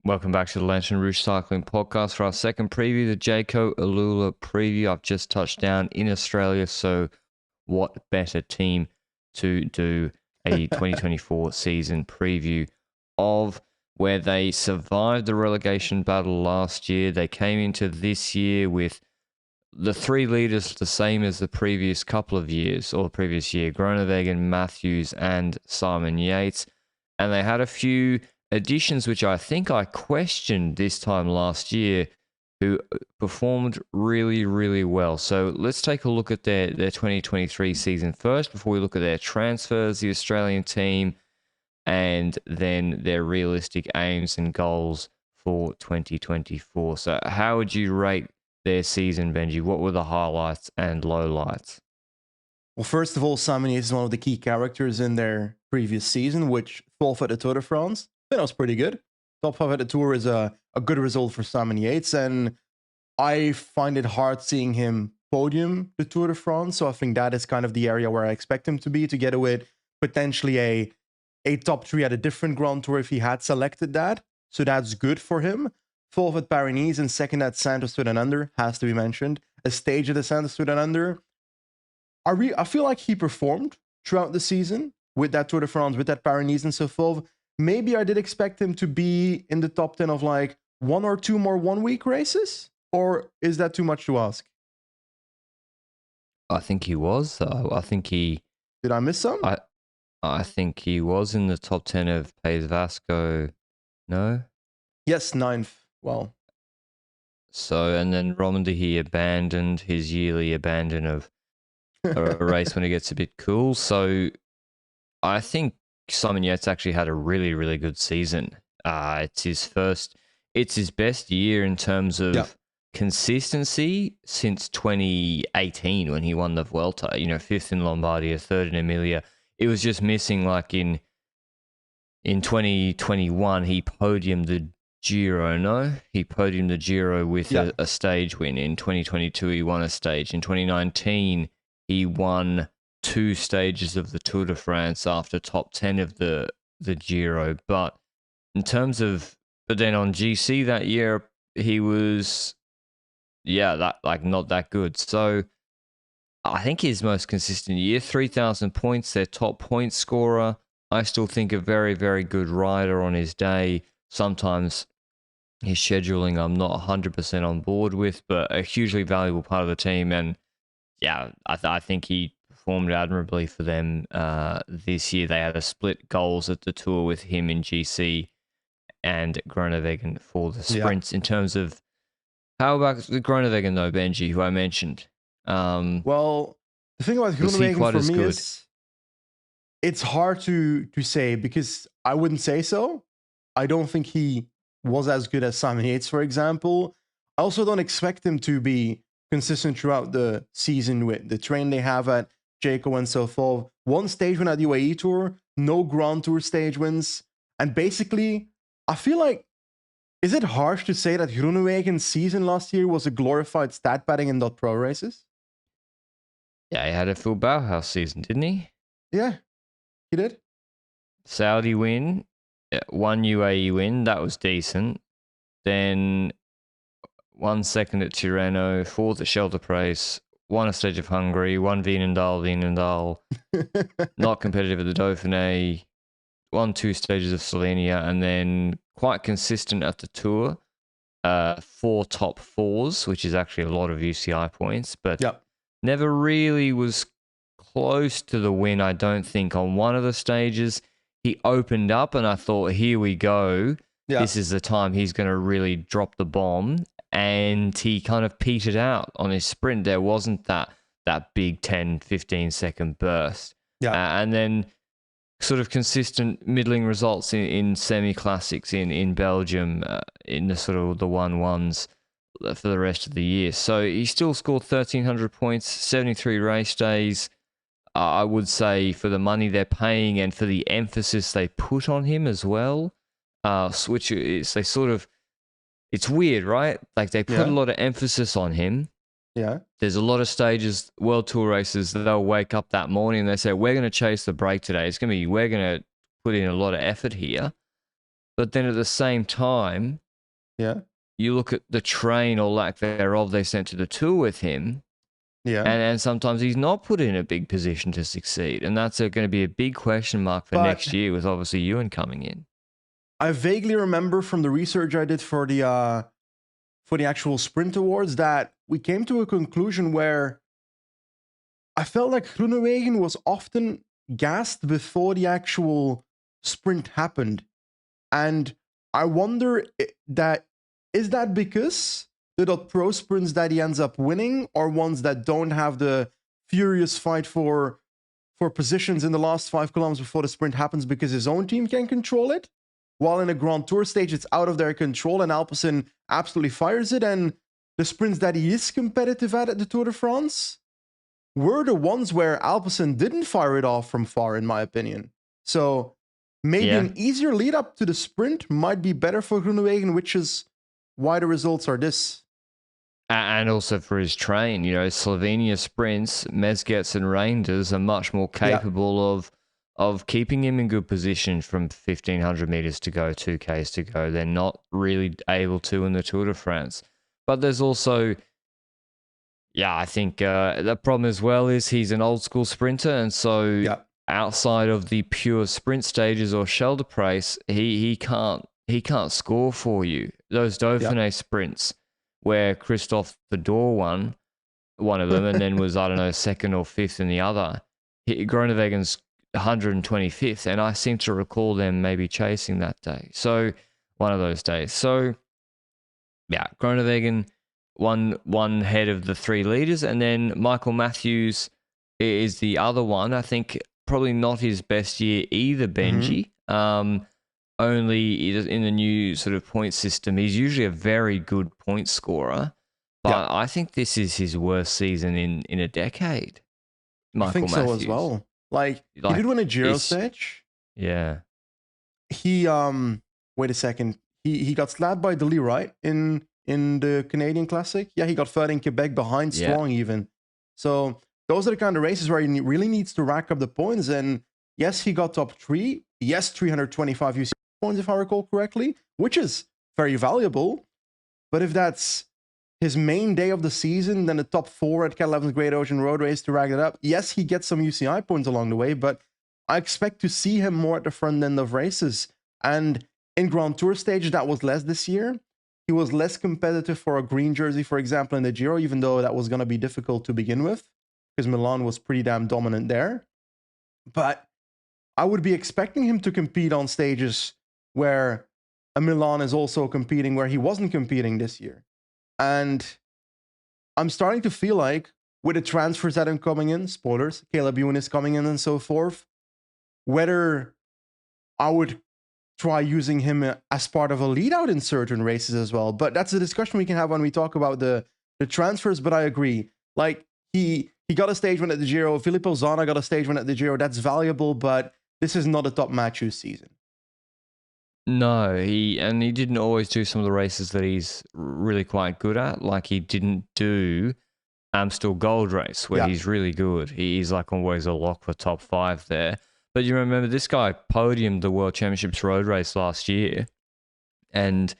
Welcome back to the Lanterne Rouge Cycling Podcast for our second preview, the Jayco AlUla preview. I've just touched down in Australia, so what better team to do a 2024 season preview of, where they survived the relegation battle last year. They came into this year with the three leaders the same as the previous couple of years, or the previous year, Groenewegen, Matthews, and Simon Yates. And they had a few additions which I think I questioned this time last year, who performed really, really well. So let's take a look at their 2023 season first before we look at their transfers, the Australian team, and then their realistic aims and goals for 2024. So how would you rate their season, Benji? What were the highlights and lowlights? Well, first of all, Simon Yates is one of the key characters in their previous season, which 12th at the Tour de France. I think that was pretty good. Top 5 at the Tour is a good result for Simon Yates, and I find it hard seeing him podium the Tour de France. So I think that is kind of the area where I expect him to be, together with potentially a top 3 at a different Grand Tour if he had selected that. So that's good for him. 12th at Paris and second at Santos Down Under has to be mentioned. A stage at the Santos Down Under. I feel like he performed throughout the season with that Tour de France, with that Paris and so forth. Maybe I did expect him to be in the top 10 of like 1 or 2 more 1 week races, or is that too much to ask? I think he was. I think he... Did I miss some? I think he was in the top 10 of Pays Vasco. No? Yes, 9th. Well. So, and then Romandy, he abandoned his yearly abandon of a race when it gets a bit cool. So I think Simon Yates actually had a really, really good season. It's his best year in terms of consistency since 2018 when he won the Vuelta. You know, 5th in Lombardia, 3rd in Emilia. It was just missing, like in 2021, he podiumed the Giro. No, he podiumed the Giro with a stage win. In 2022, he won a stage. In 2019, he won 2 stages of the Tour de France after top 10 of the Giro. But in terms of, but then on GC that year, he was, not that good. So I think his most consistent year, 3,000 points, their top point scorer. I still think a very, very good rider on his day. Sometimes his scheduling I'm not 100% on board with, but a hugely valuable part of the team. And yeah, I think he performed admirably for them this year. They had a split goals at the Tour with him in GC and Groenewegen for the sprints. In terms of, how about the Groenewegen though, Benji, who I mentioned? Well, the thing about Groenewegen for me is it's hard to say, because I wouldn't say so. I don't think he was as good as Simon Yates, for example. I also don't expect him to be consistent throughout the season with the train they have at Jayco and so forth. 1 stage win at UAE Tour, no Grand Tour stage wins. And basically, I feel like, is it harsh to say that Groenewegen's season last year was a glorified stat padding in .pro races? Yeah, he had a full Bauhaus season, didn't he? Yeah, he did. Saudi win, 1 UAE win, that was decent. Then 1 second at Tirreno, 4th at Shelter Price, 1 a stage of Hungary, 1 Wienendaal, not competitive at the Dauphiné, 1 2 stages of Slovenia, and then quite consistent at the Tour. 4 top 4s, which is actually a lot of UCI points, but never really was close to the win, I don't think. On one of the stages, he opened up and I thought, here we go. This is the time he's going to really drop the bomb. And he kind of petered out on his sprint. There wasn't that big 10, 15 second burst. And then sort of consistent middling results in semi-classics in Belgium, in the sort of the 1-1s for the rest of the year. So he still scored 1,300 points, 73 race days. I would say for the money they're paying and for the emphasis they put on him as well, which is they sort of, it's weird, right? Like they put a lot of emphasis on him. There's a lot of stages, World Tour races, that they'll wake up that morning and they say, we're going to chase the break today. We're going to put in a lot of effort here. But then at the same time, Yeah. you look at the train or lack thereof they sent to the tour with him, Yeah. and sometimes he's not put in a big position to succeed. And that's going to be a big question mark for But next year with obviously Ewan coming in. I vaguely remember from the research I did for the actual sprint awards that we came to a conclusion where I felt like Groenewegen was often gassed before the actual sprint happened. And I wonder is that because the .pro sprints that he ends up winning are ones that don't have the furious fight for positions in the last 5 kilometers before the sprint happens because his own team can control it? While in a Grand Tour stage, it's out of their control and Alpecin absolutely fires it. And the sprints that he is competitive at the Tour de France were the ones where Alpecin didn't fire it off from far, in my opinion. So maybe an easier lead up to the sprint might be better for Groenewegen, which is why the results are this. And also for his train, Slovenia sprints, Mezgets and Reinders are much more capable of keeping him in good position from 1,500 meters to go, 2Ks to go. They're not really able to in the Tour de France. But there's also, I think the problem as well is he's an old school sprinter. And so outside of the pure sprint stages or shoulder praise, he can't score for you. Those Dauphiné sprints where Christophe Fedor won one of them and then was, I don't know, second or fifth in the other. Groenewegen's 125th, and I seem to recall them maybe chasing that day. So one of those days. So Groenewegen one head of the 3 leaders, and then Michael Matthews is the other one. I think probably not his best year either, Benji. Only in the new sort of point system, he's usually a very good point scorer. But I think this is his worst season in a decade. Michael I think Matthews. so as well. Like he did win a Giro stage. Yeah. He wait a second. He got slapped by Deli, right? In the Canadian Classic. Yeah, he got third in Quebec behind Strong even. So those are the kind of races where he really needs to rack up the points. And yes, he got top 3. Yes, 325 UCI points, if I recall correctly, which is very valuable. But if that's his main day of the season, then the top 4 at Cat 11's Great Ocean Road Race to rack it up. Yes, he gets some UCI points along the way, but I expect to see him more at the front end of races. And in Grand Tour stage, that was less this year. He was less competitive for a green jersey, for example, in the Giro, even though that was going to be difficult to begin with, because Milan was pretty damn dominant there. But I would be expecting him to compete on stages where a Milan is also competing, where he wasn't competing this year. And I'm starting to feel like with the transfers that are coming in, spoilers, Caleb Ewan is coming in and so forth, whether I would try using him as part of a lead out in certain races as well. But that's a discussion we can have when we talk about the transfers. But I agree. Like he got a stage win at the Giro. Filippo Zana got a stage win at the Giro. That's valuable, but this is not a top Matthews season. No, he didn't always do some of the races that he's really quite good at. Like he didn't do Amstel Gold Race where he's really good. He's like always a lock for top 5 there. But you remember this guy podiumed the World Championships road race last year, and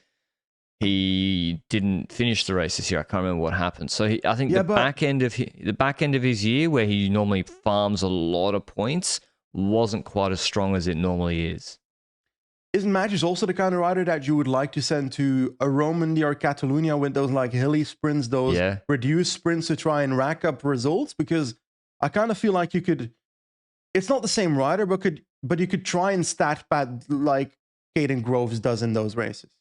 he didn't finish the race this year. I can't remember what happened. So I think the back end of his year, where he normally farms a lot of points, wasn't quite as strong as it normally is. Isn't Matthews also the kind of rider that you would like to send to a Romandy or Catalunya with those like hilly sprints, those reduced sprints to try and rack up results? Because I kind of feel like you could. It's not the same rider, but you could try and stat pad like Caden Groves does in those races.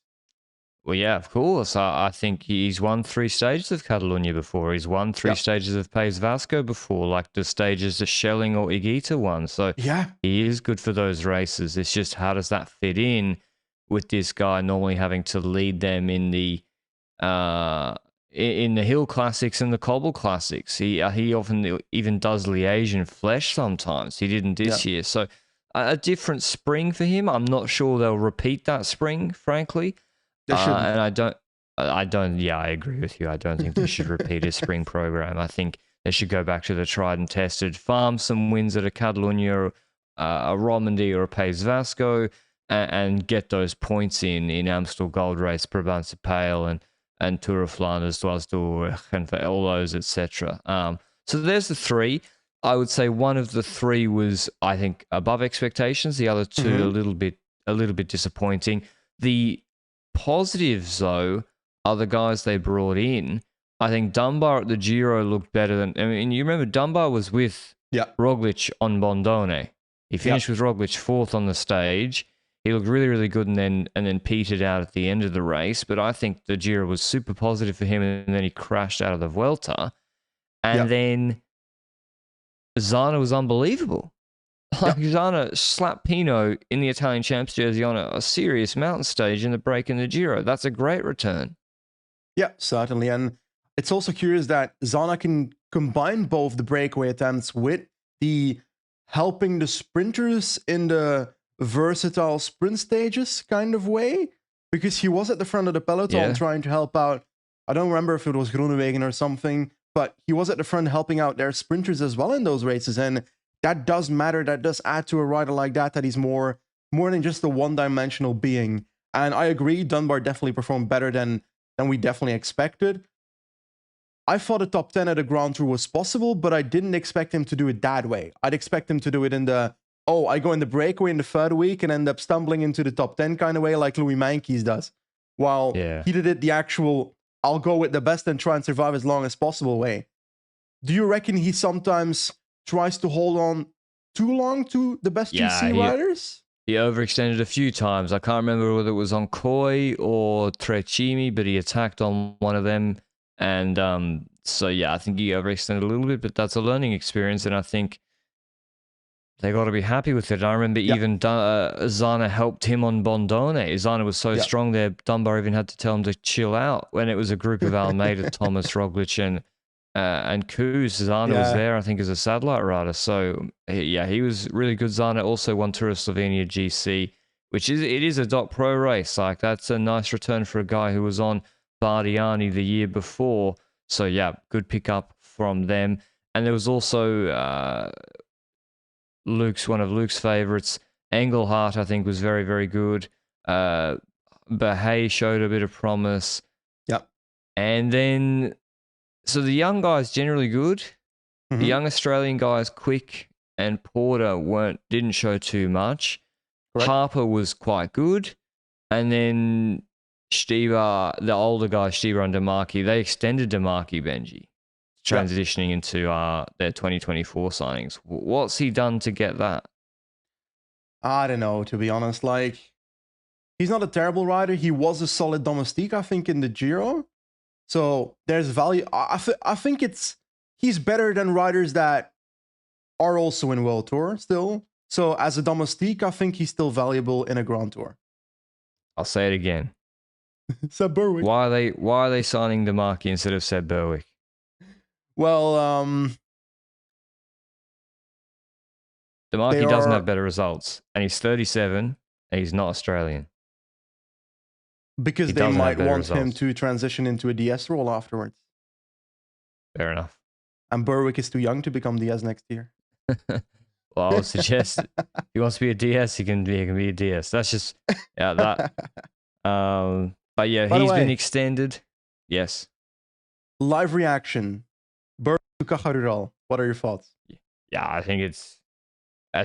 Well, yeah, of course. I think he's won 3 stages of Catalunya before. He's won 3 stages of País Vasco before, like the stages that Schelling or Higuita won. So he is good for those races. It's just how does that fit in with this guy normally having to lead them in the hill classics and the cobble classics. He often even does Liège and Flèche sometimes. He didn't this year. So a different spring for him. I'm not sure they'll repeat that spring, frankly. And I agree with you. I don't think they should repeat a spring program. I think they should go back to the tried and tested, farm some wins at a Catalunya, a Romandy or a País Vasco, and get those points in Amstel Gold Race, Brabantse Pijl, and Tour of Flanders, Dwars door, and all those, etc. So there's the three. I would say one of the three was, I think, above expectations. The other two a little bit disappointing. The positives, though, are the guys they brought in. I think Dunbar at the Giro looked better than. I mean, you remember Dunbar was with Roglic on Bondone. He finished with Roglic fourth on the stage. He looked really, really good, and then petered out at the end of the race. But I think the Giro was super positive for him, and then he crashed out of the Vuelta. And then Zana was unbelievable. Like Zana slapped Pino in the Italian Champs jersey on a serious mountain stage in the break in the Giro. That's a great return. Yeah, certainly. And it's also curious that Zana can combine both the breakaway attempts with the helping the sprinters in the versatile sprint stages kind of way, because he was at the front of the peloton trying to help out. I don't remember if it was Groenewegen or something, but he was at the front helping out their sprinters as well in those races. And that does matter. That does add to a rider like that he's more than just a one-dimensional being. And I agree, Dunbar definitely performed better than we definitely expected. I thought a top 10 at a Grand Tour was possible, but I didn't expect him to do it that way. I'd expect him to do it in the, I go in the breakaway in the third week and end up stumbling into the top 10 kind of way, like Louis Meintjes does. While he did it the actual, I'll go with the best and try and survive as long as possible way. Do you reckon he sometimes tries to hold on too long to the best GC riders? He overextended a few times. I can't remember whether it was on Koi or Trecimi, but he attacked on one of them. And so, I think he overextended a little bit, but that's a learning experience. And I think they got to be happy with it. I remember even Zana helped him on Bondone. Zana was so strong there, Dunbar even had to tell him to chill out when it was a group of Almeida, Thomas, Roglic, and Kuz. Zana was there, I think, as a satellite rider. So, he was really good. Zana also won Tour of Slovenia GC, which is a dot pro race. Like, that's a nice return for a guy who was on Bardiani the year before. So, good pickup from them. And there was also one of Luke's favorites. Engelhardt, I think, was very, very good. Bahey showed a bit of promise. And then, so the young guys generally good. The young Australian guys, Quick and Porter, didn't show too much. Harper was quite good. And then Stieber, the older guys, Stieber and Demarchi, they extended Demarchi, Benji, transitioning into their 2024 signings. What's he done to get that? I don't know, to be honest. Like, he's not a terrible rider. He was a solid domestique, I think, in the Giro. So there's value. I think he's better than riders that are also in World Tour still. So as a domestique, I think he's still valuable in a Grand Tour. I'll say it again. Seb Berwick. Why are they signing Demarchi instead of Seb Berwick? Well, Demarchi doesn't have better results, and he's 37, and he's not Australian. Because they might want him to transition into a DS role afterwards. Fair enough. And Berwick is too young to become DS next year. Well, I would suggest if he wants to be a DS, he can be a DS. That's just that. But he's been extended. Yes. Live reaction. Berwick to Caja Rural. What are your thoughts? Yeah, I think it's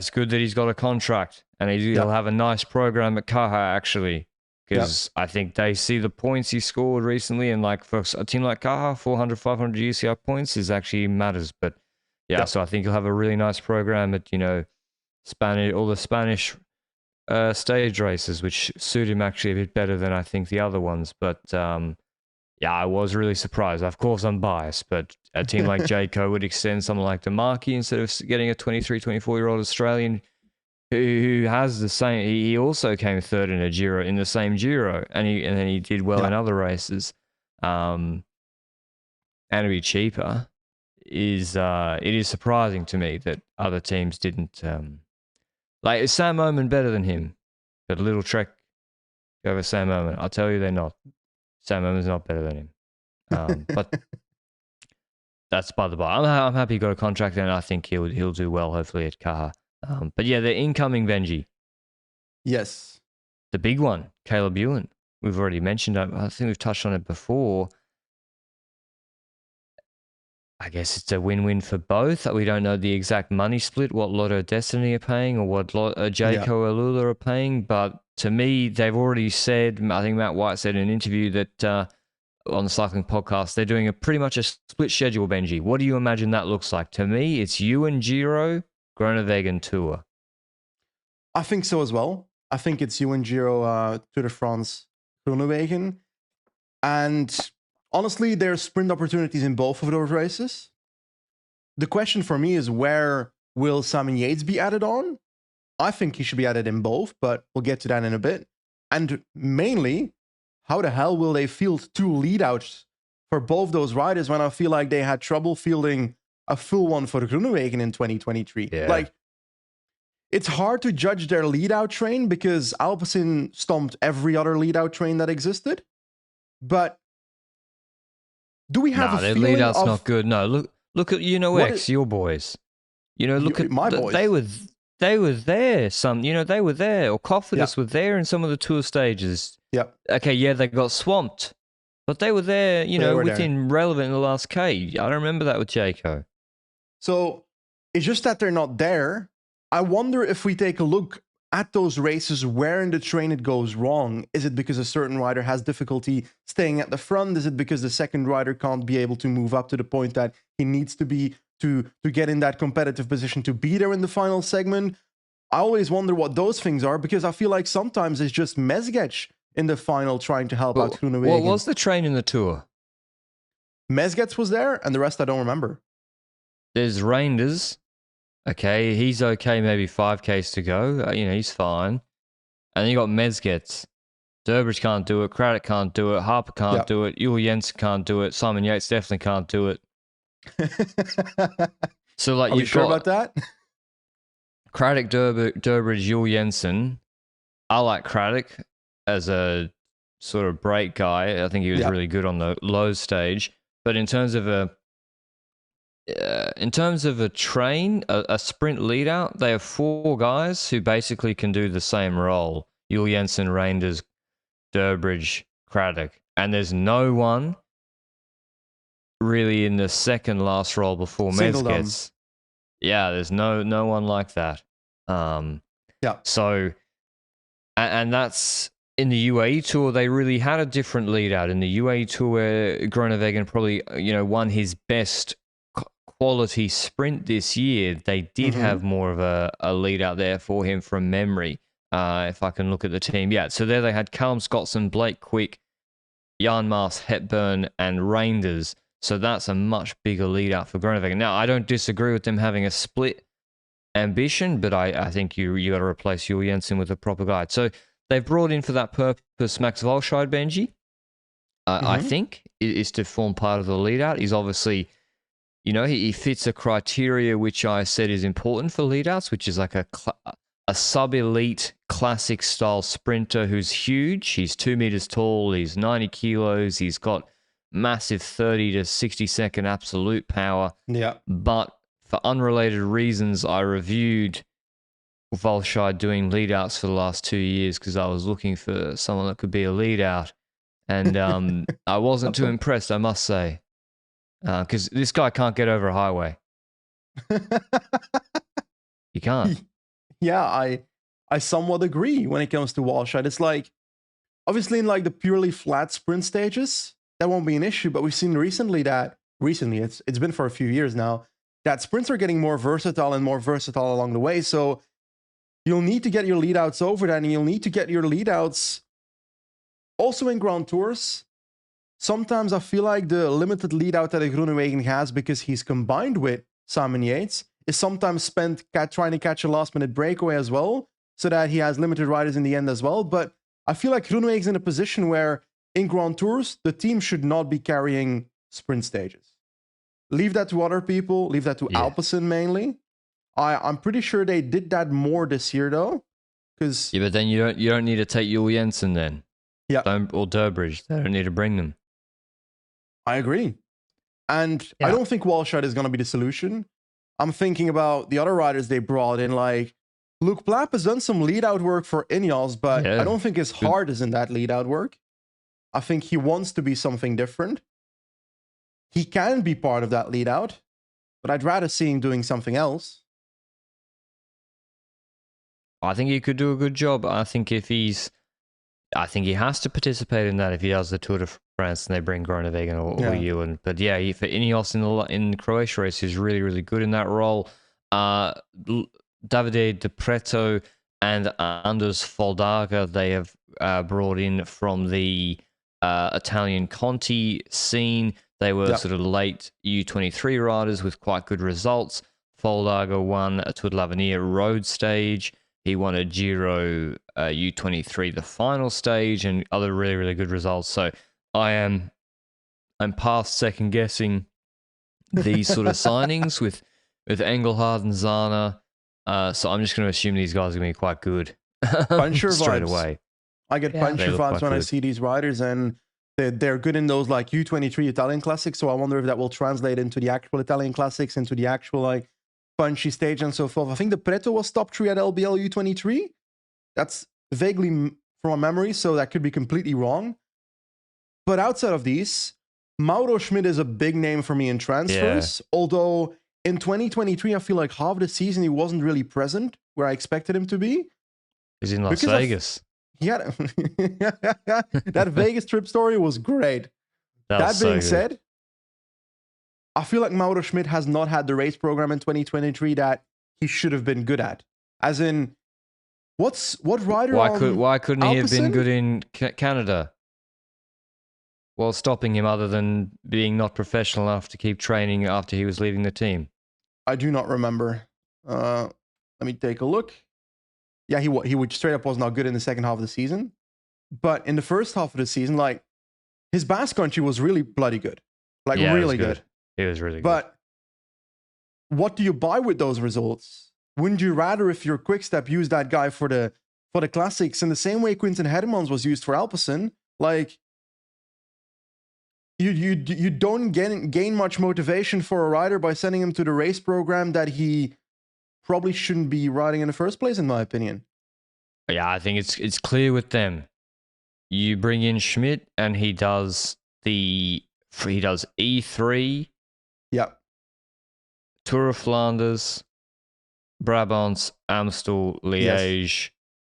good that he's got a contract and he'll have a nice program at Caja, actually. Because I think they see the points he scored recently, and like for a team like Caja, 400, 500 UCI points is actually matters. But so I think he'll have a really nice program at all the Spanish stage races, which suit him actually a bit better than I think the other ones. But I was really surprised. Of course, I'm biased, but a team like Jayco would extend someone like Demarchi instead of getting a 23, 24-year-old Australian who has the same. He also came third in a Giro, in the same Giro, and then he did well in other races. And to be cheaper it is surprising to me that other teams didn't. Like, is Sam Omen better than him? But a little trek over Sam Omen. I'll tell you, they're not. Sam Omen's not better than him. But that's by the by. I'm happy he got a contract, and I think he'll do well, hopefully, at Caja. But the incoming Benji. Yes. the big one, Caleb Ewan. We've already mentioned it. I think we've touched on it before. I guess it's a win-win for both. We don't know the exact money split, what Lotto Destiny are paying or what Jayco AlUla are paying. But to me, they've already said, I think Matt White said in an interview that on the cycling podcast, they're doing pretty much a split schedule, Benji. What do you imagine that looks like? To me, it's Ewan Giro, Groenewegen Tour. I think so as well. I think it's Ewan Giro, Tour de France, Groenewegen. And honestly, there's sprint opportunities in both of those races. The question for me is, where will Simon Yates be added on? I think he should be added in both, but we'll get to that in a bit. And mainly, how the hell will they field 2 leadouts for both those riders when I feel like they had trouble fielding a full one for Groenewegen in 2023? Yeah. Like, it's hard to judge their leadout train because Alpecin stomped every other leadout train that existed. But do we have a their feeling leadout's of... not good. No, look at X, your boys. Look at my boys. They were there. They were there. Or Cofidis Yeah. were there in some of the tour stages. Yep. Okay, yeah, they got swamped, but they were there. Within relevant in the last K. I don't remember that with Jayco. So it's just that they're not there. I wonder if we take a look at those races where in the train it goes wrong. Is it because a certain rider has difficulty staying at the front? Is it because the second rider can't be able to move up to the point that he needs to be to get in that competitive position to be there in the final segment? I always wonder what those things are, because I feel like sometimes it's just Mezgec in the final trying to help out Groenewegen. What was the train in the tour? Mezgec was there, and the rest I don't remember. There's Reinders. Okay, he's okay, maybe 5Ks to go. He's fine. And then you got Mezgec. Durbridge can't do it. Craddock can't do it. Harper can't do it. Jules Jensen can't do it. Simon Yates definitely can't do it. So, like, are you sure about that? Craddock, Durbridge, Jules Jensen. I like Craddock as a sort of break guy. I think he was really good on the low stage. But in terms of a train, a sprint lead out, they have 4 guys who basically can do the same role. Jules Jensen, Reinders, Durbridge, Craddock. And there's no one really in the second last role before Mezgec. Yeah, there's no one like that. So, and that's in the UAE Tour. They really had a different lead out in the UAE Tour, where Groenewegen probably won his best quality sprint this year. They did have more of a lead out there for him from memory. If I can look at the team, so there they had Callum Scottson, Blake Quick, Jan Maas, Hepburn, and Reinders. So that's a much bigger lead out for Groenewegen. Now, I don't disagree with them having a split ambition, but I think you got to replace Jules Jensen with a proper guide. So they've brought in for that purpose Max Walscheid, Benji. I think is to form part of the lead out. He's obviously, he fits a criteria which I said is important for lead outs, which is like a sub-elite classic style sprinter who's huge. He's 2 meters tall. He's 90 kilos. He's got massive 30 to 60 second absolute power. Yeah. But for unrelated reasons, I reviewed Walscheid doing lead outs for the last 2 years because I was looking for someone that could be a lead out. And I wasn't too impressed, I must say. Because this guy can't get over a highway. He can't. Yeah, I somewhat agree when it comes to Walscheid. It's like, obviously in like the purely flat sprint stages, that won't be an issue. But we've seen recently, it's been for a few years now, that sprints are getting more versatile and more versatile along the way. So you'll need to get your leadouts over that, and you'll need to get your leadouts also in Grand Tours. Sometimes I feel like the limited leadout that Groenewegen has, because he's combined with Simon Yates, is sometimes spent trying to catch a last-minute breakaway as well, so that he has limited riders in the end as well. But I feel like Groenewegen's in a position where in Grand Tours, the team should not be carrying sprint stages. Leave that to other people. Leave that to Alpecin mainly. I'm pretty sure they did that more this year though, because but then you don't need to take Jules Jensen then. Yeah, or Durbridge. They don't need to bring them. I agree, and I don't think Walscheid is going to be the solution. I'm thinking about the other riders they brought in, like Luke Plapp has done some lead-out work for Ineos, but Yeah. I don't think his heart is in that lead-out work. I think he wants to be something different. He can be part of that lead-out, but I'd rather see him doing something else. I think he could do a good job. I think he has to participate in that if he does the Tour de France and they bring Groenewegen or Ewan. But yeah, for Ineos in the Croatia race, he's really, really good in that role. Davide De Preto and Anders Foldager, they have brought in from the Italian Conti scene. They were sort of late U23 riders with quite good results. Foldager won a Tour de l'Avenir road stage. He won a Giro U23, the final stage, and other really, really good results. So I'm past second guessing these sort of signings with Engelhard and Zana. So I'm just going to assume these guys are going to be quite good straight away. I get puncture vibes when I see these riders, and they're good in those like U23 Italian classics. So I wonder if that will translate into the actual Italian classics, into the actual like punchy stage and so forth. I think the Preto was top 3 at LBL U23. That's vaguely from my memory, so that could be completely wrong. But outside of these, Mauro Schmid is a big name for me in transfers. Yeah. Although in 2023, I feel like half the season he wasn't really present where I expected him to be. He's in Las Vegas. He had that Vegas trip story was great. That being said, I feel like Mauro Schmid has not had the race program in 2023 that he should have been good at. As in, what rider? Why couldn't he have been good in Canada? While stopping him, other than being not professional enough to keep training after he was leaving the team. I do not remember. Let me take a look. Yeah, he would straight up was not good in the second half of the season, but in the first half of the season, like his Basque Country was really bloody good, like really good. It was really good. But what do you buy with those results? Wouldn't you rather, if you're Quick-Step, use that guy for the classics in the same way Quinten Hedemans was used for Alpecin? Like you don't gain much motivation for a rider by sending him to the race program that he probably shouldn't be riding in the first place, in my opinion. Yeah, I think it's clear with them. You bring in Schmidt and he does E3. Yeah. Tour of Flanders, Brabant, Amstel, Liège,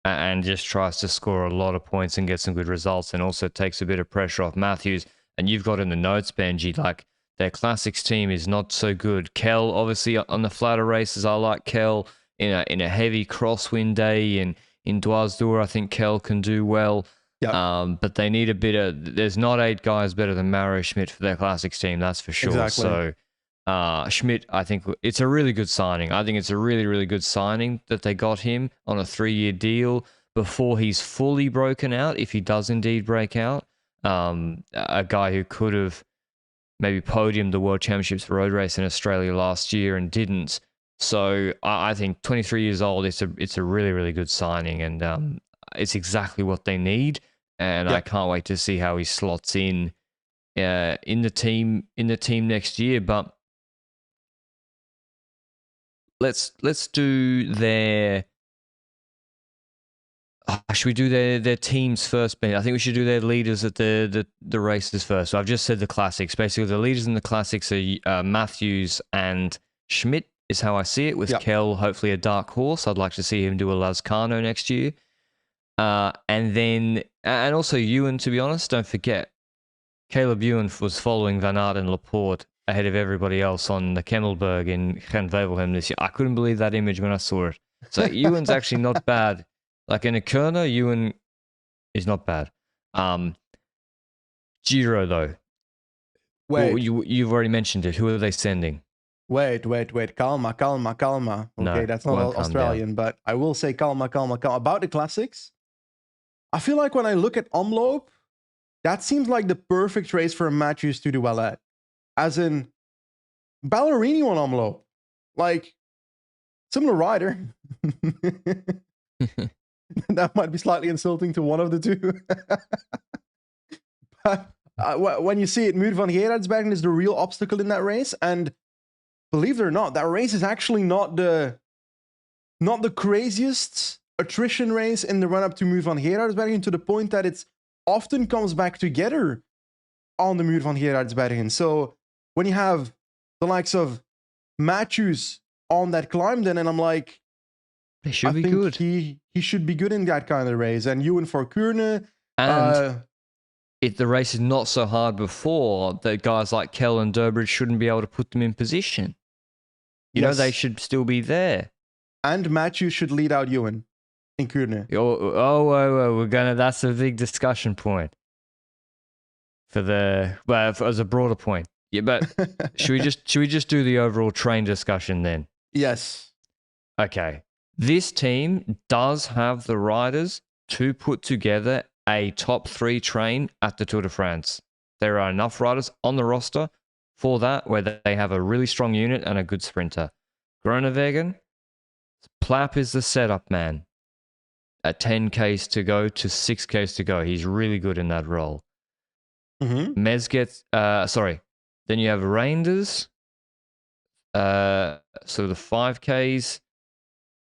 and just tries to score a lot of points and get some good results, and also takes a bit of pressure off Matthews. And you've got in the notes, Benji, like their classics team is not so good. Kel, obviously, on the flatter races, I like Kel. In a heavy crosswind day in Dwars-Dor, I think Kel can do well. Yep. But they need a bit of... There's not 8 guys better than Mauro Schmidt for their classics team, that's for sure. Exactly. So Schmidt, I think it's a really good signing. I think it's a really, really good signing that they got him on a 3-year deal before he's fully broken out, if he does indeed break out. A guy who could have maybe podiumed the World Championships road race in Australia last year and didn't. So I think 23 years old, it's a really, really good signing, and it's exactly what they need. And I can't wait to see how he slots in the team next year. But let's do their... should we do their teams first, Ben? I think we should do their leaders at the races first. So I've just said the classics. Basically, the leaders in the classics are Matthews and Schmidt, is how I see it, with Kel hopefully a dark horse. I'd like to see him do a Lascano next year. And also Ewan, to be honest, don't forget, Caleb Ewan was following Van Aert and Laporte ahead of everybody else on the Kemmelberg in Gent-Wevelgem this year. I couldn't believe that image when I saw it. So Ewan's actually not bad. Like in a Kerner, Ewan is not bad. Giro, though. Wait. You've already mentioned it. Who are they sending? Wait. Calma. Okay, no, that's not Australian, but I will say calma. About the classics, I feel like when I look at Omloop, that seems like the perfect race for a Matthews to do well at. As in, Ballerini on Omloop. Like, similar rider. That might be slightly insulting to one of the two. But when you see it, Muur van Gerardsbergen is the real obstacle in that race. And believe it or not, that race is actually not the not the craziest attrition race in the run-up to Muur van Gerardsbergen, to the point that it often comes back together on the Muur van Gerardsbergen. So when you have the likes of Matthews on that climb, then, and I'm like, They should be good. He should be good in that kind of race. And Ewan for Kuurne. And if the race is not so hard before, that guys like Kell and Durbridge shouldn't be able to put them in position. You know, they should still be there. And Matthews should lead out Ewan in Kuurne. We're gonna. That's a big discussion point as a broader point. Yeah, but should we just do the overall train discussion then? Yes. Okay. This team does have the riders to put together a top 3 train at the Tour de France. There are enough riders on the roster for that, where they have a really strong unit and a good sprinter. Groenewegen, Plapp is the setup man at 10Ks to go to 6Ks to go. He's really good in that role. Mm-hmm. Then you have Reinders, so the 5Ks.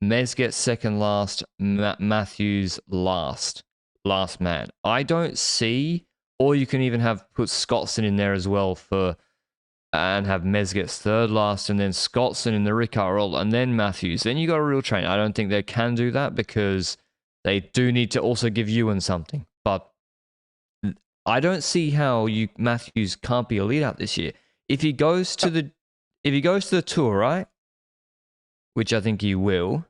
Mez gets second last, Matthews last man. I don't see, or you can even put Scottson in there as well and have Mez gets third last, and then Scottson in the Ricard role, and then Matthews. Then you got a real train. I don't think they can do that, because they do need to also give Ewan something. But I don't see how Matthews can't be a lead out this year. If he goes to the Tour, right? Which I think he will,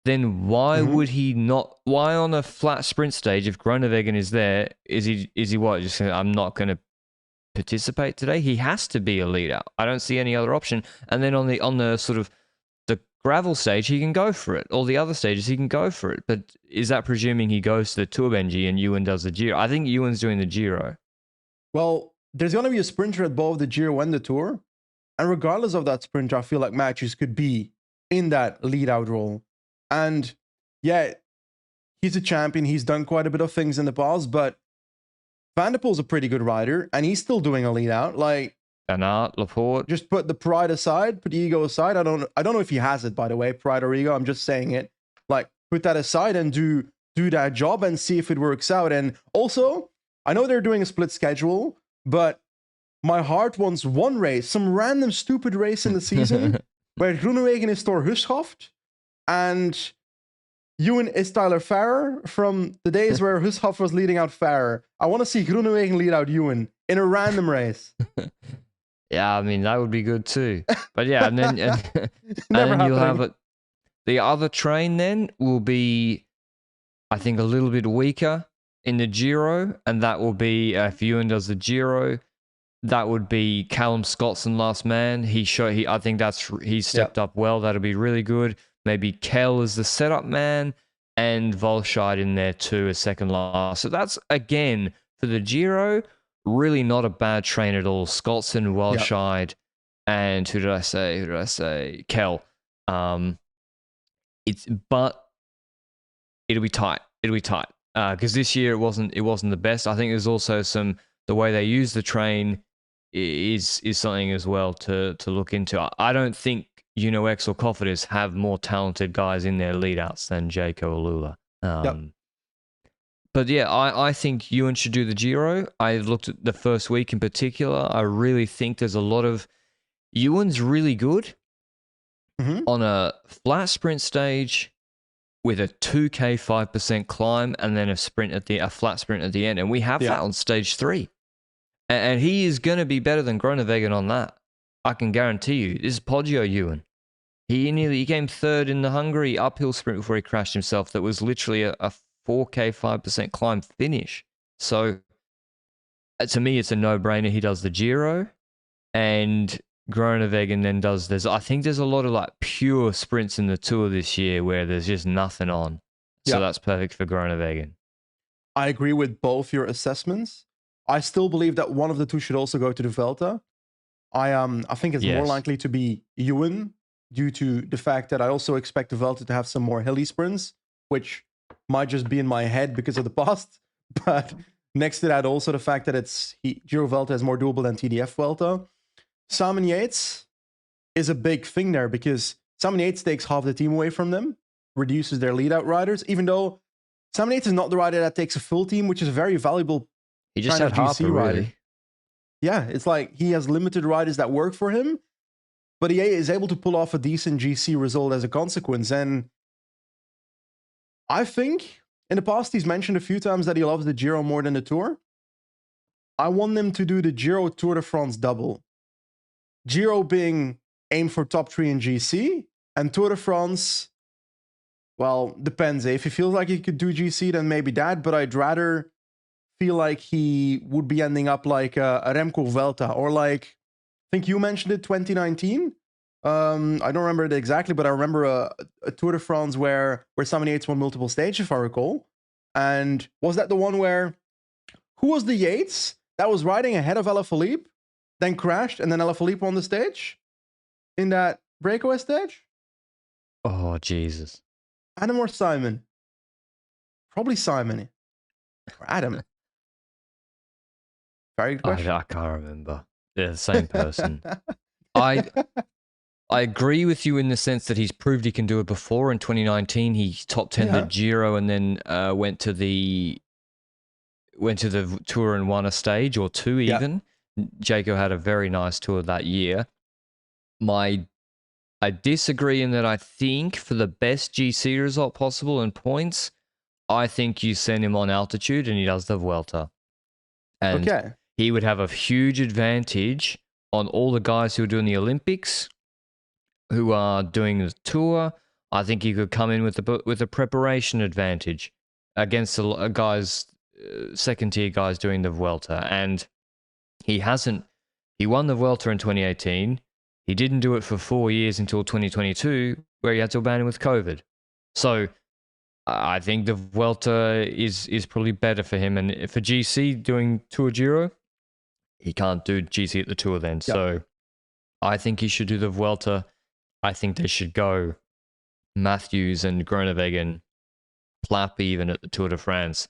then why would he not? Why on a flat sprint stage, if Groenewegen is there, is he what? Just saying, I'm not going to participate today. He has to be a lead out. I don't see any other option. And then on the sort of the gravel stage, he can go for it. All the other stages, he can go for it. But is that presuming he goes to the Tour, Benji, and Ewan does the Giro? I think Ewan's doing the Giro. Well, there's going to be a sprinter at both the Giro and the Tour. And regardless of that sprinter, I feel like Matthews could be in that lead-out role. And yeah, he's a champion. He's done quite a bit of things in the past, but Van der Poel's a pretty good rider, and he's still doing a lead-out. Like, Bernard, Laporte. Just put the pride aside, put the ego aside. I don't know if he has it, by the way, pride or ego. I'm just saying it. Like, put that aside and do that job and see if it works out. And also, I know they're doing a split schedule, but my heart wants one race, some random stupid race in the season where Groenewegen is Thor Hushoft and Ewan is Tyler Farrer from the days where Hushoft was leading out Farrer. I want to see Groenewegen lead out Ewan in a random race. Yeah, I mean, that would be good too. But yeah, and then you'll have it. The other train then will be, I think, a little bit weaker in the Giro, and that will be, if Ewan does the Giro, that would be Callum Scottson last man. He stepped up well. That'll be really good. Maybe Kell is the setup man, and Volscheid in there too as second last. So that's, again, for the Giro, really not a bad train at all. Scottson, Volscheid, and who did I say? Kell. But it'll be tight. Because this year it wasn't the best. I think there's also the way they use the train is something as well to look into. I don't think UNOX or Cofidis have more talented guys in their leadouts than Jayco AlUla. But yeah, I think Ewan should do the Giro. I looked at the first week in particular. I really think there's a lot of... Ewan's really good on a flat sprint stage with a 2K 5% climb and then a flat sprint at the end. And we have that on stage 3. And he is going to be better than Groenewegen on that. I can guarantee you. This is Poggio Ewan. He came third in the Hungary uphill sprint before he crashed himself. That was literally a 4K 5% climb finish. So to me, it's a no-brainer. He does the Giro, and Groenewegen then does. I think there's a lot of like pure sprints in the Tour this year where there's just nothing on. So that's perfect for Groenewegen. I agree with both your assessments. I still believe that one of the two should also go to the Vuelta. I think it's more likely to be Ewan due to the fact that I also expect the Vuelta to have some more hilly sprints, which might just be in my head because of the past. But next to that, also the fact that Giro Vuelta is more doable than TDF Vuelta. Simon Yates is a big thing there because Simon Yates takes half the team away from them, reduces their lead-out riders, even though Simon Yates is not the rider that takes a full team, which is a very valuable He just kind had of GC Harper, rider. really. Yeah, it's like he has limited riders that work for him, but he is able to pull off a decent GC result as a consequence. And I think in the past he's mentioned a few times that he loves the Giro more than the Tour. I want them to do the Giro Tour de France double. Giro being aimed for top 3 in GC, and Tour de France, well, depends. If he feels like he could do GC, then maybe that, but I'd rather feel like he would be ending up like a Remco Vuelta, or like, I think you mentioned it, 2019. I don't remember it exactly, but I remember a Tour de France where Simon Yates won multiple stages, if I recall. And was that the one where, who was the Yates that was riding ahead of Alaphilippe, then crashed, and then Alaphilippe won the stage in that breakaway stage? Oh, Jesus. Adam or Simon? Probably Simon. Or Adam. Very good question. I can't remember. They're the same person. I agree with you in the sense that he's proved he can do it before. In 2019, he top 10 the Giro and then went to the Tour and won a stage or two even. Jayco had a very nice tour that year. I disagree in that I think for the best GC result possible in points, I think you send him on altitude and he does the Vuelta. And he would have a huge advantage on all the guys who are doing the Olympics, who are doing the tour. I think he could come in with a preparation advantage against the guys, second-tier guys doing the Vuelta. And he hasn't. He won the Vuelta in 2018. He didn't do it for 4 years until 2022, where he had to abandon with COVID. So I think the Vuelta is probably better for him. And for GC doing Tour Giro, he can't do GC at the Tour then. Yep. So I think he should do the Vuelta. I think they should go Matthews and Groenewegen, Plapp even at the Tour de France.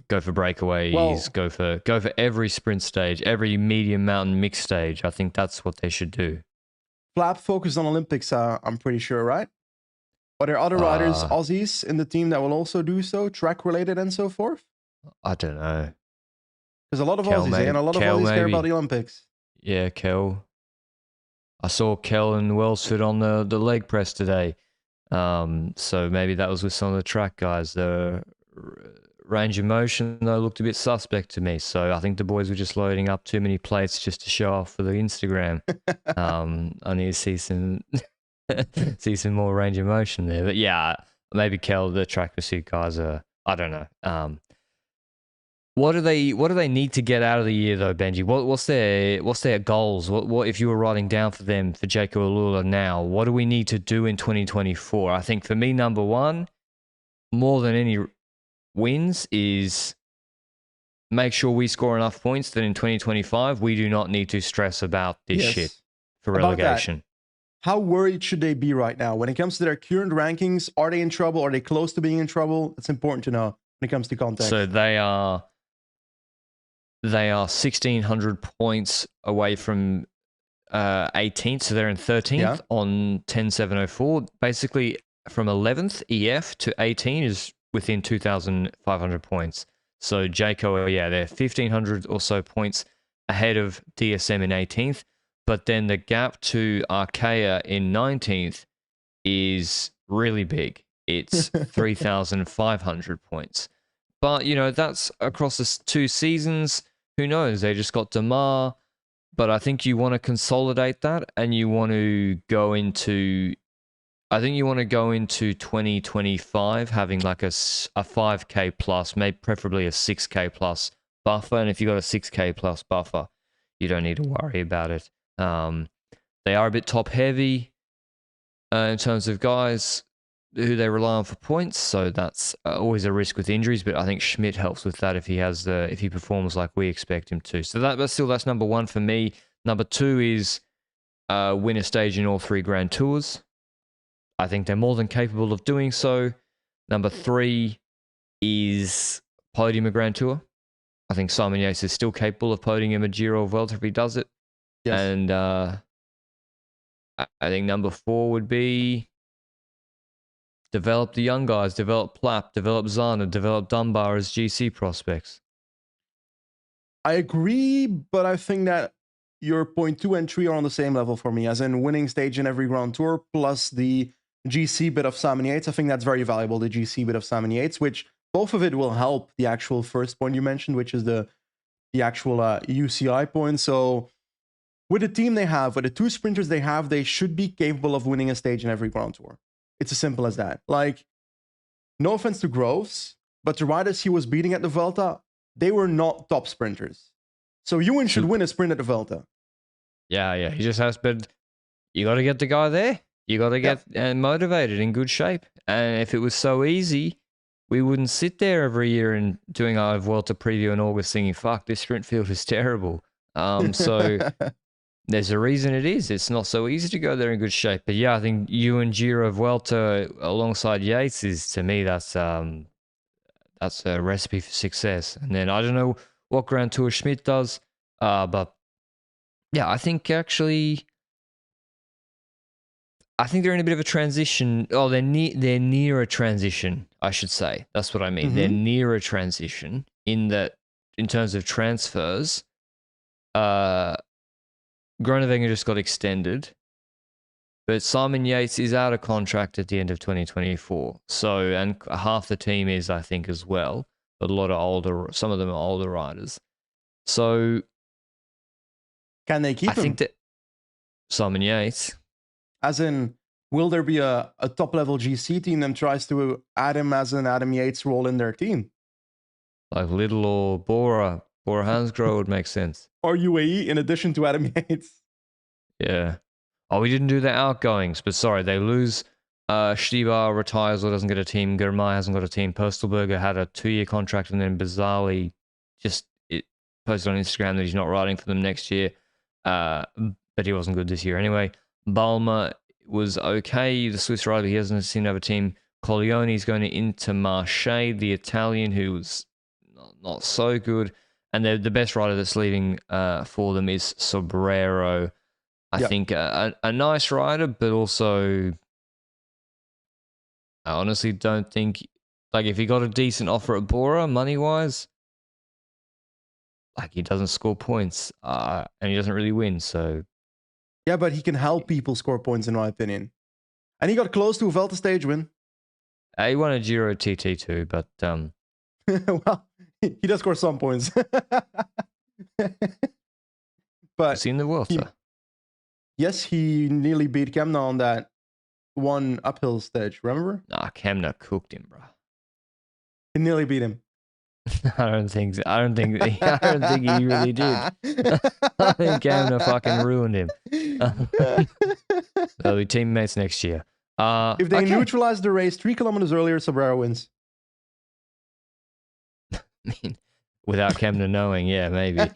Go for breakaways, go for every sprint stage, every medium mountain mixed stage. I think that's what they should do. Plapp focused on Olympics, I'm pretty sure, right? Are there other riders, Aussies, in the team that will also do so, track-related and so forth? I don't know. There's a lot of Aussies, and a lot of Aussies care about the Olympics. Yeah, Kel. I saw Kel and Welsford on the leg press today. So maybe that was with some of the track guys. The range of motion, though, looked a bit suspect to me. So I think the boys were just loading up too many plates just to show off for the Instagram. I need to see some more range of motion there. But yeah, maybe Kel, the track pursuit guys are, I don't know. What do they need to get out of the year though, Benji? What's their goals? What if you were writing down for them for Jayco AlUla now? What do we need to do in 2024? I think for me, number one, more than any wins, is make sure we score enough points that in 2025 we do not need to stress about this shit for relegation. How worried should they be right now when it comes to their current rankings? Are they in trouble? Are they close to being in trouble? It's important to know when it comes to context. So they are 1,600 points away from 18th, so they're in 13th on 10,704. Basically, from 11th EF to 18 is within 2,500 points. So Jayco, they're 1,500 or so points ahead of DSM in 18th. But then the gap to Arkea in 19th is really big. It's 3,500 points. But, that's across the 2 seasons. Who knows? They just got Demar. But I think you want to consolidate that and you want to go into... I think you want to go into 2025 having like a 5K plus, maybe preferably a 6K plus buffer. And if you've got a 6K plus buffer, you don't need to worry about it. They are a bit top heavy in terms of guys who they rely on for points. So that's always a risk with injuries. But I think Schmidt helps with that if he performs like we expect him to. So that's number one for me. Number two is win a stage in all 3 Grand Tours. I think they're more than capable of doing so. Number 3 is podium a Grand Tour. I think Simon Yates is still capable of podium a Giro or Vuelta if he does it. Yes. And I think number 4 would be develop the young guys, develop Plapp, develop Zana, develop Dunbar as GC prospects. I agree, but I think that your point 2 and 3 are on the same level for me, as in winning stage in every Grand Tour plus the GC bit of Salmon Yates. I think that's very valuable, the GC bit of Salmon Yates, which both of it will help the actual first point you mentioned, which is the actual UCI point. So with the team they have, with the 2 sprinters they have, they should be capable of winning a stage in every Grand Tour. It's as simple as that. Like, no offense to Groves, but the riders he was beating at the Vuelta, they were not top sprinters. So Ewan should win a sprint at the Vuelta. Yeah. He just has, but you got to get the guy there. You got to get motivated, in good shape. And if it was so easy, we wouldn't sit there every year and doing our Vuelta preview in August thinking, fuck, this sprint field is terrible. So there's a reason it is. It's not so easy to go there in good shape. But yeah, I think Ewan Giro Vuelta alongside Yates is, to me, that's a recipe for success. And then I don't know what Grand Tour Schmidt does, but yeah, I think actually, I think they're in a bit of a transition. Oh, they're near a transition, I should say. That's what I mean. They're near a transition in that, in terms of transfers, Groenewegen just got extended, but Simon Yates is out of contract at the end of 2024. So, and half the team is, I think, as well. But a lot of some of them are older riders. So, can they keep him? I think that Simon Yates. As in, will there be a top-level GC team that tries to add him as an Adam Yates role in their team? Like Little or Bora Hansgrohe would make sense. Or UAE in addition to Adam Yates. Yeah. Oh, we didn't do the outgoings, but sorry, they lose. Stibar retires or doesn't get a team. Germay hasn't got a team. Postelberger had a 2-year contract and then bizarrely just posted on Instagram that he's not riding for them next year. But he wasn't good this year anyway. Balmer was okay. The Swiss rider, he doesn't seem to have a team. Colleone's going to Intermarché, the Italian, who was not so good. And the best rider that's leaving for them is Sobrero. I think a nice rider, but also I honestly don't think, like, if he got a decent offer at Bora, money-wise, like, he doesn't score points and he doesn't really win, so... Yeah, but he can help people score points, in my opinion. And he got close to a Vuelta stage win. He won a Giro TT too, but... well, he does score some points. But seen the Vuelta. Yes, he nearly beat Kemna on that one uphill stage, remember? Nah, Kemna cooked him, bro. He nearly beat him. I don't think he really did. I think Kemna fucking ruined him. They'll be teammates next year. If they neutralize the race 3 kilometers earlier, Sobrero wins. I mean, without Kemna knowing, yeah, maybe.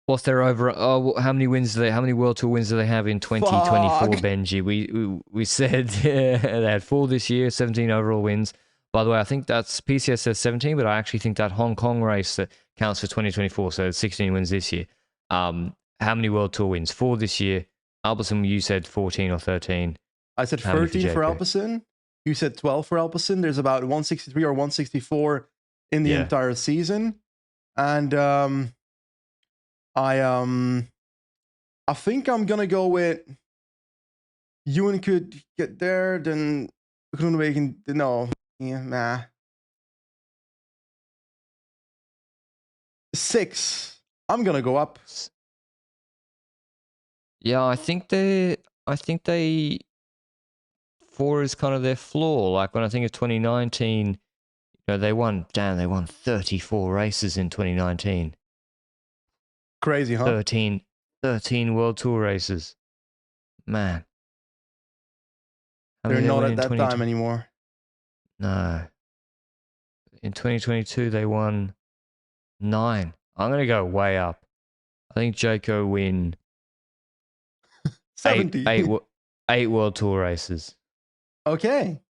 What's their over? Oh, how many wins do they? How many World Tour wins do they have in 2024, Benji? We said they had 4 this year, 17 overall wins. By the way, I think that's PCS says 17, but I actually think that Hong Kong race that counts for 2024, so 16 wins this year. How many World Tour wins? 4 this year. Alpecin, you said 14 or 13. I said 13 for Alpecin. You said 12 for Alpecin. There's about 163 or 164 in the entire season, and I think I'm gonna go with Ewan could get there, then Groenewegen. No, nah. 6. I'm gonna go up. Yeah, I think they 4 is kind of their floor. Like when I think of 2019, they won 34 races in 2019. Crazy, huh? 13 World Tour races. Man. They're not at that time anymore. No. In 2022, they won 9. I'm going to go way up. I think Jayco win 70. 8 World Tour races. Okay.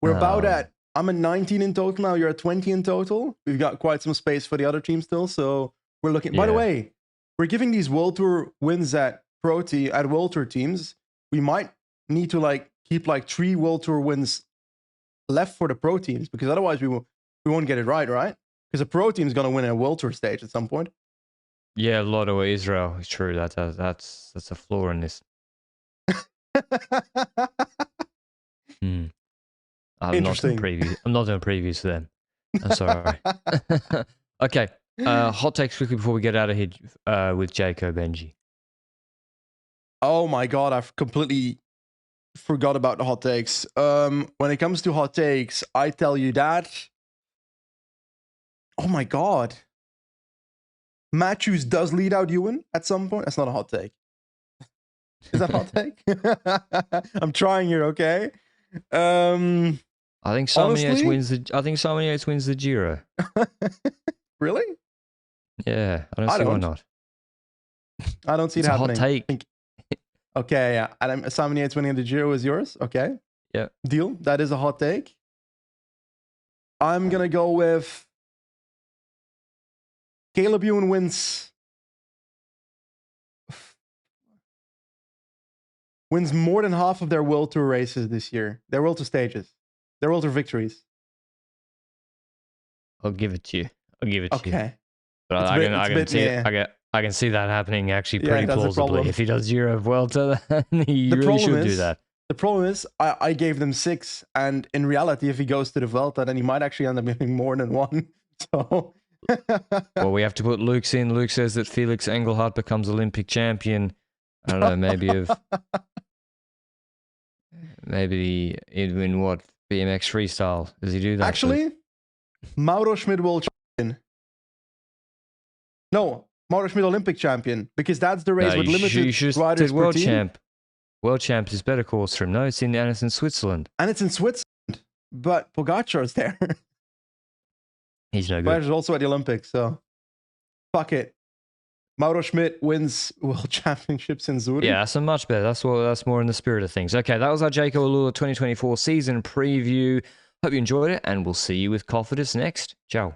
We're about at, I'm at 19 in total now. You're at 20 in total. We've got quite some space for the other teams still, so we're looking. By the way, we're giving these World Tour wins at World Tour teams. We might need to like keep like 3 World Tour wins left for the pro teams, because otherwise we won't get it right? Because a pro team is going to win a World Tour stage at some point. Yeah, a lot of Israel. It's true. That's a flaw in this. I'm not doing previews for them. I'm sorry. Okay. Hot takes quickly before we get out of here with Jayco, Benji. Oh my god, I've completely forgot about the hot takes. When it comes to hot takes, I tell you that. Oh my god. Matthews does lead out Ewan at some point. That's not a hot take. Is that a hot take? I'm trying here, okay? I think Simon Yates wins the Giro. Really? Yeah, I don't see why not. I don't see it happening. It's a hot take. Okay, yeah. And Simon Yates winning the Giro is yours? Okay. Yeah. Deal. That is a hot take. I'm going to go with Caleb Ewan wins more than half of their World Tour races this year. Their World Tour stages. Their World Tour victories. I'll give it to you. Okay. But I can see that happening actually pretty plausibly. If he does Giro of Vuelta, then he really should do that. The problem is, I gave them 6, and in reality, if he goes to the Vuelta, then he might actually end up getting more than 1. So, well, we have to put Luke's in. Luke says that Felix Engelhardt becomes Olympic champion. I don't know, maybe in what BMX freestyle does he do that? Actually, Mauro Schmid world champion. No, Mauro Schmid Olympic champion, because that's the race with limited riders per world team. champ. World champ is better course for him. No, it's in Switzerland. And it's in Switzerland, but Pogacar is there. He's no good. Pogacar's also at the Olympics, so fuck it. Mauro Schmid wins world championships in Zurich. Yeah, that's much better. That's more in the spirit of things. Okay, that was our Jayco AlUla 2024 season preview. Hope you enjoyed it, and we'll see you with Cofidis next. Ciao.